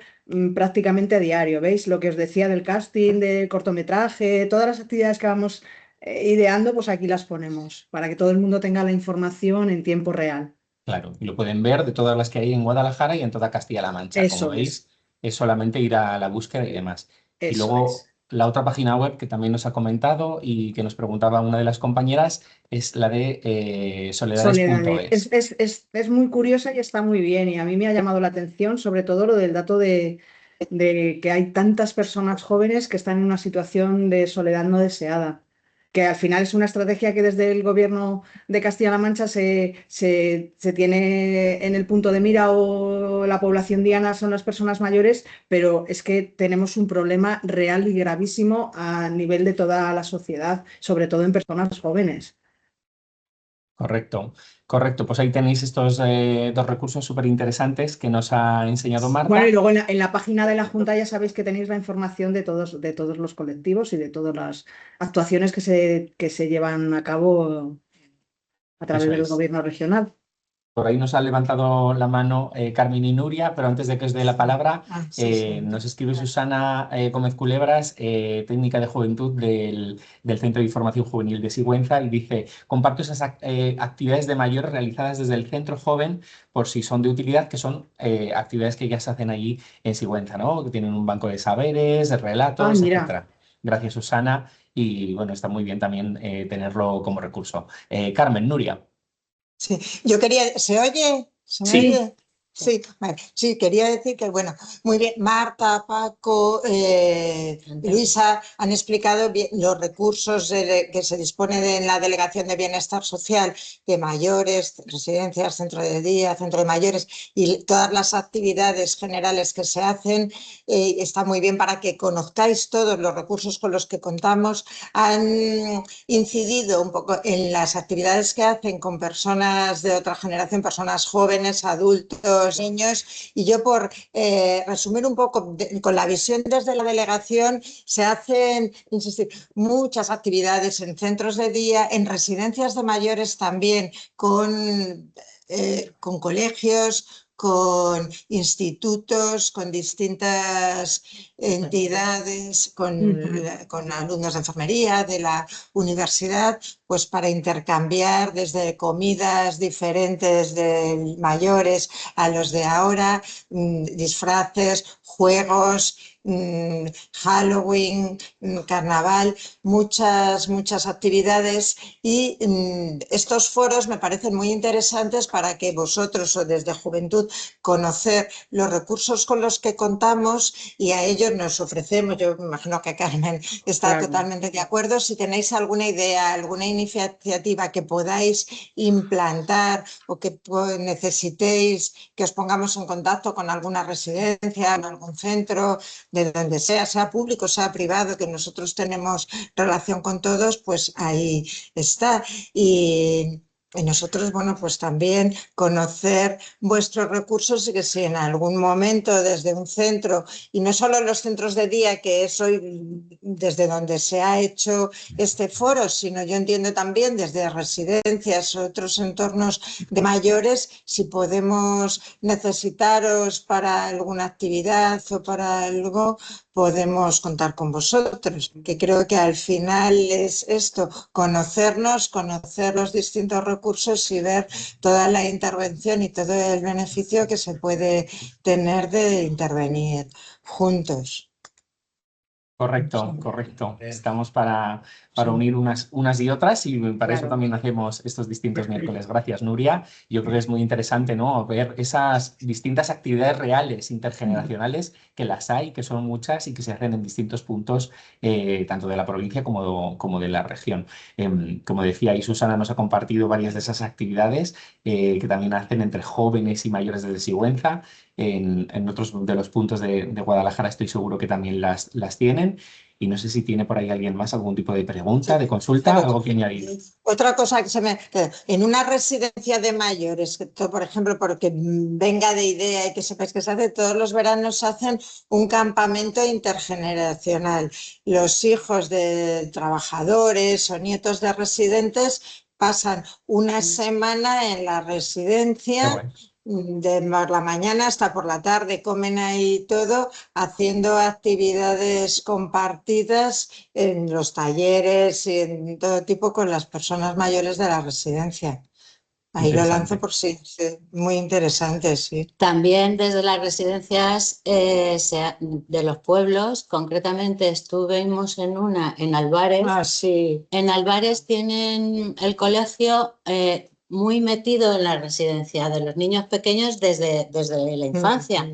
prácticamente a diario. ¿Veis? Lo que os decía del casting, del cortometraje, todas las actividades que vamos ideando, pues aquí las ponemos para que todo el mundo tenga la información en tiempo real. Claro, y lo pueden ver de todas las que hay en Guadalajara y en toda Castilla-La Mancha. Eso Como veis, es solamente ir a la búsqueda y demás. Y Eso luego es. la otra página web que también nos ha comentado y que nos preguntaba una de las compañeras es la de soledades.es. Es muy curiosa y está muy bien y a mí me ha llamado la atención sobre todo lo del dato de que hay tantas personas jóvenes que están en una situación de soledad no deseada, que al final es una estrategia que desde el gobierno de Castilla-La Mancha se tiene en el punto de mira o la población diana son las personas mayores, pero es que tenemos un problema real y gravísimo a nivel de toda la sociedad, sobre todo en personas jóvenes. Correcto, correcto. Pues ahí tenéis estos 2 recursos súper interesantes que nos ha enseñado Marta. Bueno, y luego en la página de la Junta ya sabéis que tenéis la información de todos los colectivos y de todas las actuaciones que se llevan a cabo a través Eso del es. gobierno regional. Por ahí nos ha levantado la mano Carmen y Nuria, pero antes de que os dé la palabra, nos escribe Susana Gómez Culebras, técnica de juventud del Centro de Información Juvenil de Sigüenza, y dice: comparto esas actividades de mayores realizadas desde el Centro Joven, por si son de utilidad, que son actividades que ya se hacen allí en Sigüenza, ¿no? Que tienen un banco de saberes, de relatos, etcétera. Gracias, Susana, y bueno, está muy bien también tenerlo como recurso. Carmen, Nuria. Sí, yo quería, ¿se oye? ¿Se me Sí. oye? Sí, vale. Sí, quería decir que, bueno, muy bien, Marta, Paco, Luisa han explicado bien los recursos que se dispone en la Delegación de Bienestar Social de mayores, residencias, centro de día, centro de mayores y todas las actividades generales que se hacen. Está muy bien para que conozcáis todos los recursos con los que contamos. Han incidido un poco en las actividades que hacen con personas de otra generación, personas jóvenes, adultos, niños, y yo por resumir un poco con la visión desde la delegación, se hacen, insistir, muchas actividades en centros de día, en residencias de mayores también, con colegios, con institutos, con distintas entidades, con alumnos de enfermería, de la universidad, pues para intercambiar desde comidas diferentes de mayores a los de ahora, disfraces, juegos, Halloween, carnaval, muchas actividades, y estos foros me parecen muy interesantes para que vosotros o desde Juventud conocer los recursos con los que contamos, y a ellos nos ofrecemos. Yo me imagino que Carmen está totalmente de acuerdo. Si tenéis alguna idea, alguna iniciativa que podáis implantar o que necesitéis que os pongamos en contacto con alguna residencia, en algún centro, de donde sea público, sea privado, que nosotros tenemos relación con todos, pues ahí está. Y nosotros, bueno, pues también conocer vuestros recursos, y que si en algún momento desde un centro, y no solo los centros de día, que es hoy desde donde se ha hecho este foro, sino yo entiendo también desde residencias, otros entornos de mayores, si podemos necesitaros para alguna actividad o para algo, podemos contar con vosotros, que creo que al final es esto, conocernos, conocer los distintos recursos y ver toda la intervención y todo el beneficio que se puede tener de intervenir juntos. Correcto. Estamos para unir unas y otras, y para eso también hacemos estos distintos miércoles. Gracias, Nuria. Yo creo que es muy interesante, ¿no?, ver esas distintas actividades reales, intergeneracionales, que las hay, que son muchas y que se hacen en distintos puntos, tanto de la provincia como de la región. Como decía, y Susana nos ha compartido varias de esas actividades que también hacen entre jóvenes y mayores de Sigüenza. En otros de los puntos de Guadalajara estoy seguro que también las tienen. Y no sé si tiene por ahí alguien más algún tipo de pregunta, de consulta, algo que añadir. Otra cosa que en una residencia de mayores, por ejemplo, porque venga de idea y que sepáis que se hace, todos los veranos hacen un campamento intergeneracional. Los hijos de trabajadores o nietos de residentes pasan una semana en la residencia, de la mañana hasta por la tarde, comen ahí todo, haciendo actividades compartidas en los talleres y en todo tipo con las personas mayores de la residencia. Ahí lo lanzo por sí, muy interesante, sí. También desde las residencias de los pueblos, concretamente estuvimos en una en Álvarez. Sí. En Álvarez tienen el colegio muy metido en la residencia de los niños pequeños desde la infancia.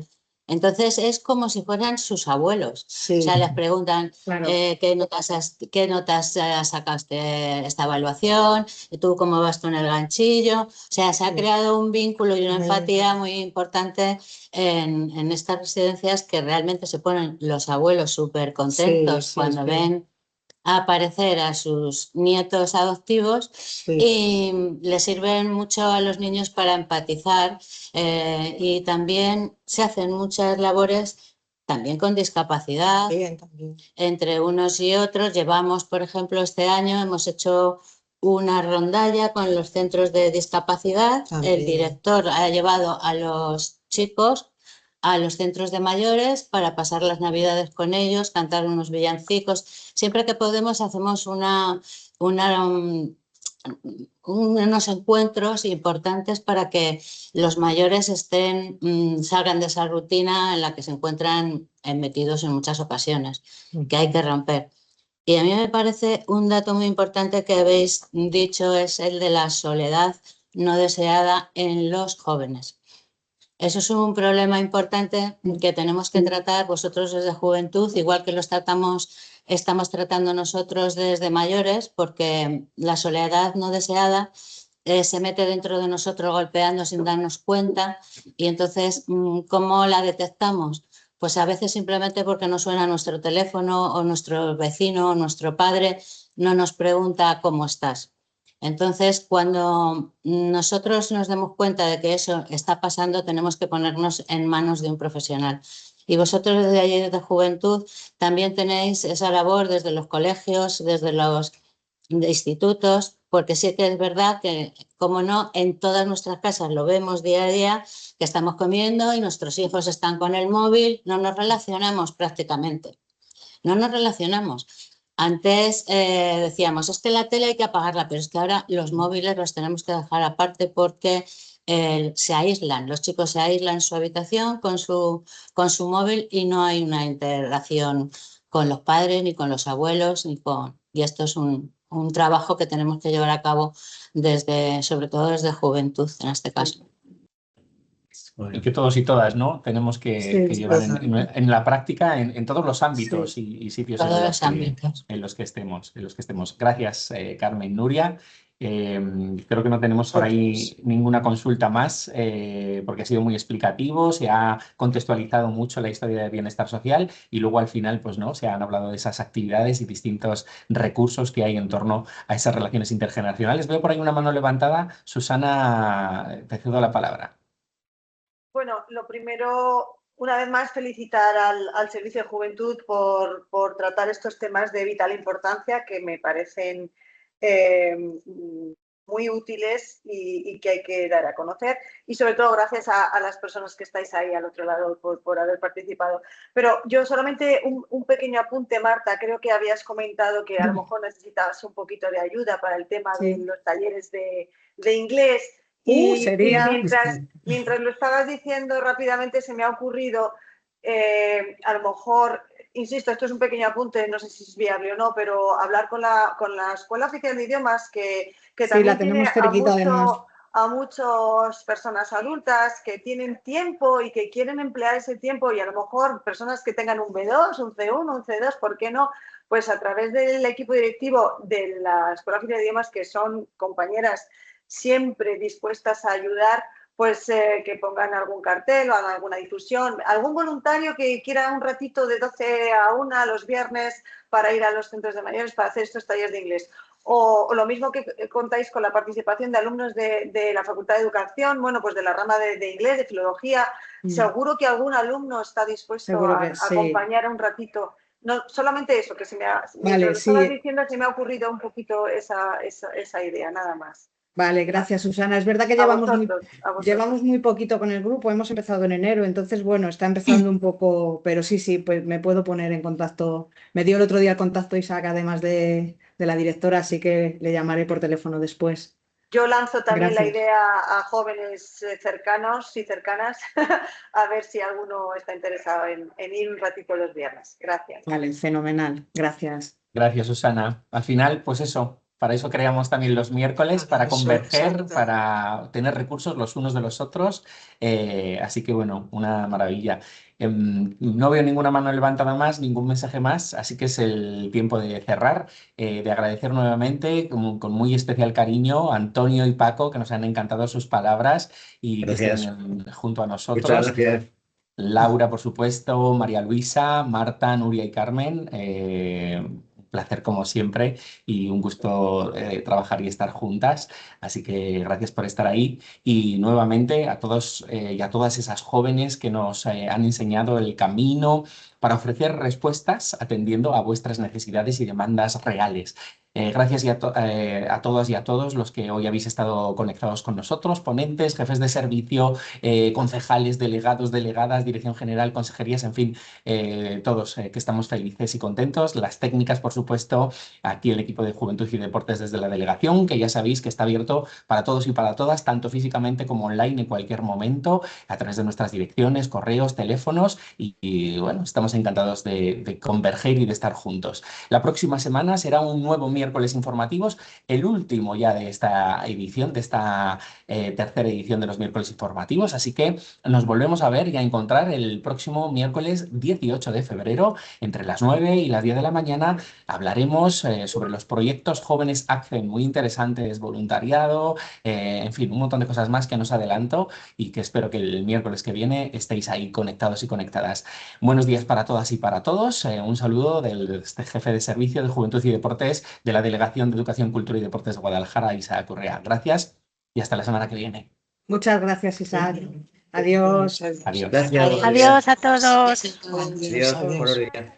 Entonces es como si fueran sus abuelos. Sí. O sea, les preguntan Claro. ¿qué notas sacaste esta evaluación? ¿Tú cómo vas con el ganchillo? O sea, se ha creado un vínculo y una empatía muy importante en estas residencias, que realmente se ponen los abuelos súper contentos cuando ven aparecer a sus nietos adoptivos, y les sirven mucho a los niños para empatizar, y también se hacen muchas labores también con discapacidad, entre unos y otros. Llevamos, por ejemplo, este año hemos hecho una rondalla con los centros de discapacidad. También. El director ha llevado a los chicos a los centros de mayores para pasar las Navidades con ellos, cantar unos villancicos. Siempre que podemos hacemos unos encuentros importantes para que los mayores salgan de esa rutina en la que se encuentran metidos en muchas ocasiones, que hay que romper. Y a mí me parece un dato muy importante que habéis dicho, es el de la soledad no deseada en los jóvenes. Eso es un problema importante que tenemos que tratar vosotros desde juventud, igual que estamos tratando nosotros desde mayores, porque la soledad no deseada se mete dentro de nosotros golpeando sin darnos cuenta. Y entonces, ¿cómo la detectamos? Pues a veces simplemente porque no suena nuestro teléfono o nuestro vecino o nuestro padre no nos pregunta cómo estás. Entonces, cuando nosotros nos demos cuenta de que eso está pasando, tenemos que ponernos en manos de un profesional. Y vosotros desde allí, desde Juventud, también tenéis esa labor desde los colegios, desde los institutos, porque sí que es verdad que, como no, en todas nuestras casas lo vemos día a día, que estamos comiendo y nuestros hijos están con el móvil, no nos relacionamos prácticamente, no nos relacionamos. Antes decíamos, es que la tele hay que apagarla, pero es que ahora los móviles los tenemos que dejar aparte porque se aíslan, los chicos se aíslan en su habitación con su móvil y no hay una interacción con los padres ni con los abuelos y esto es un trabajo que tenemos que llevar a cabo sobre todo desde juventud en este caso. Y que todos y todas, ¿no? Tenemos que llevar en la práctica en todos los ámbitos y sitios en los que estemos. Gracias, Carmen. Nuria, creo que no tenemos por ahí ninguna consulta más porque ha sido muy explicativo, se ha contextualizado mucho la historia del bienestar social y luego al final, pues no, se han hablado de esas actividades y distintos recursos que hay en torno a esas relaciones intergeneracionales. Veo por ahí una mano levantada. Susana, te cedo la palabra. Bueno, lo primero, una vez más, felicitar al Servicio de Juventud por tratar estos temas de vital importancia que me parecen muy útiles y que hay que dar a conocer. Y sobre todo gracias a las personas que estáis ahí al otro lado por haber participado. Pero yo solamente un pequeño apunte, Marta. Creo que habías comentado que a lo mejor necesitabas un poquito de ayuda para el tema de los talleres de inglés. Y mientras lo estabas diciendo rápidamente se me ha ocurrido, a lo mejor, insisto, esto es un pequeño apunte, no sé si es viable o no, pero hablar con la Escuela Oficial de Idiomas, que también la tenemos a muchas personas adultas que tienen tiempo y que quieren emplear ese tiempo, y a lo mejor personas que tengan un B2, un C1, un C2, ¿por qué no? Pues a través del equipo directivo de la Escuela Oficial de Idiomas, que son compañeras siempre dispuestas a ayudar, pues que pongan algún cartel o hagan alguna difusión, algún voluntario que quiera un ratito de 12 a 1 los viernes para ir a los centros de mayores para hacer estos talleres de inglés. O lo mismo que contáis con la participación de alumnos de la Facultad de Educación, bueno, pues de la rama de inglés, de filología. Seguro que algún alumno está dispuesto a acompañar un ratito. No, solamente eso, que lo estabas diciendo, se me ha ocurrido un poquito esa idea, nada más. Vale, gracias, Susana. Es verdad que llevamos muy poquito con el grupo, hemos empezado en enero, entonces, bueno, está empezando un poco, pero sí, pues me puedo poner en contacto. Me dio el otro día el contacto Isaac, además de la directora, así que le llamaré por teléfono después. Yo lanzo también la idea a jóvenes cercanos y cercanas, a ver si alguno está interesado en ir un ratito los viernes. Gracias. Vale, fenomenal. Gracias. Gracias, Susana. Al final, pues eso. Para eso creamos también los miércoles, para converger, para tener recursos los unos de los otros. Así que, bueno, una maravilla. No veo ninguna mano levantada más, ningún mensaje más, así que es el tiempo de cerrar, de agradecer nuevamente con muy especial cariño a Antonio y Paco, que nos han encantado sus palabras y que estén junto a nosotros. Muchas gracias. Laura, por supuesto, María Luisa, Marta, Nuria y Carmen. Placer como siempre y un gusto trabajar y estar juntas, así que gracias por estar ahí y nuevamente a todos y a todas esas jóvenes que nos han enseñado el camino para ofrecer respuestas atendiendo a vuestras necesidades y demandas reales. Gracias a todas y a todos los que hoy habéis estado conectados con nosotros, ponentes, jefes de servicio, concejales, delegados, delegadas, dirección general, consejerías, en fin, todos que estamos felices y contentos. Las técnicas, por supuesto, aquí el equipo de Juventud y Deportes desde la delegación, que ya sabéis que está abierto para todos y para todas, tanto físicamente como online en cualquier momento, a través de nuestras direcciones, correos, teléfonos y bueno, estamos encantados de converger y de estar juntos. La próxima semana será un nuevo miércoles informativos, el último ya de esta edición, de esta tercera edición de los miércoles informativos, así que nos volvemos a ver y a encontrar el próximo miércoles 18 de febrero entre las 9 y las 10 de la mañana. Hablaremos sobre los proyectos Jóvenes Accen, muy interesantes, voluntariado, en fin, un montón de cosas más que nos adelanto y que espero que el miércoles que viene estéis ahí conectados y conectadas. Buenos días para todas y para todos. Un saludo del jefe de servicio de Juventud y Deportes de la Delegación de Educación, Cultura y Deportes de Guadalajara, Isaac Correa. Gracias y hasta la semana que viene. Muchas gracias, Isaac. Adiós. Adiós. Gracias. Adiós a todos. Adiós, buenos días.